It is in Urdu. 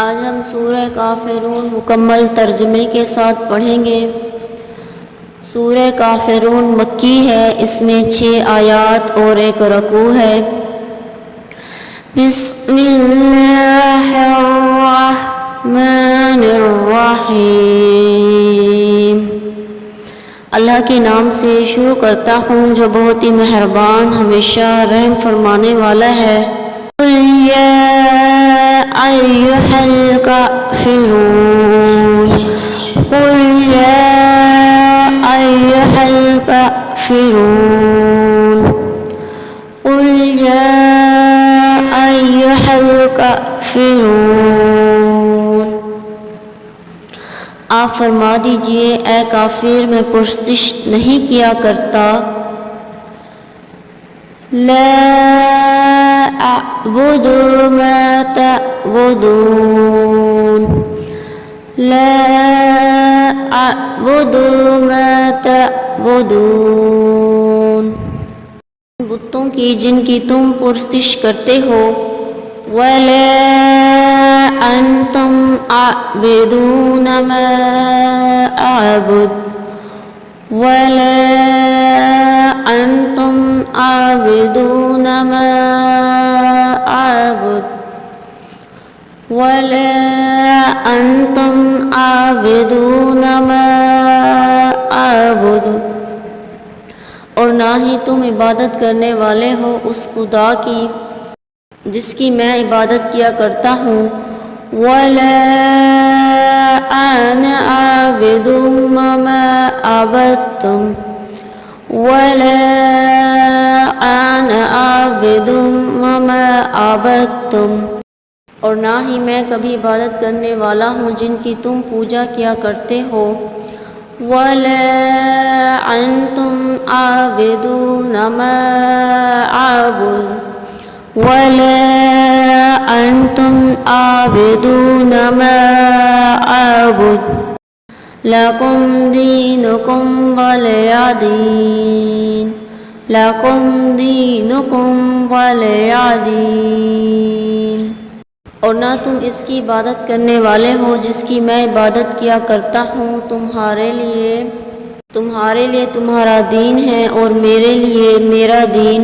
آج ہم سورہ کافرون مکمل ترجمے کے ساتھ پڑھیں گے۔ سورہ کافرون مکی ہے، اس میں 6 آیات اور 1 رکوع ہے۔ بسم اللہ الرحمن الرحیم۔ اللہ کے نام سے شروع کرتا ہوں جو بہت ہی مہربان ہمیشہ رحم فرمانے والا ہے۔ قل یا ایھا الکافرون، قل یا ایھا الکافرون، قل یا ایھا الکافرون۔ آپ فرما دیجئے اے کافر میں پرستش نہیں کیا کرتا۔ لا اعبد ما تعبدون، لا اعبد ما تعبدون۔ بتوں کی جن کی تم پرستش کرتے ہو، ولا انتم عابدون ما اعبد، ولا انتم عابدون ما اعبد، ولا انتم عابدون ما اعبد۔ اور نہ ہی تم عبادت کرنے والے ہو اس خدا کی جس کی میں عبادت کیا کرتا ہوں۔ ولا انا عابد ما عبدتم، ولا انا عابد ما عبدتم۔ اور نہ ہی میں کبھی عبادت کرنے والا ہوں جن کی تم پوجا کیا کرتے ہو۔ ولا انتم عابدون ما اعبد، ولا انتم عابدون ما اعبد، لکم دینکم ولی دین، لکم دینکم ولی دین۔ اور نہ تم اس کی عبادت کرنے والے ہو جس کی میں عبادت کیا کرتا ہوں۔ تمہارے لیے تمہارا دین ہے اور میرے لیے میرا دین۔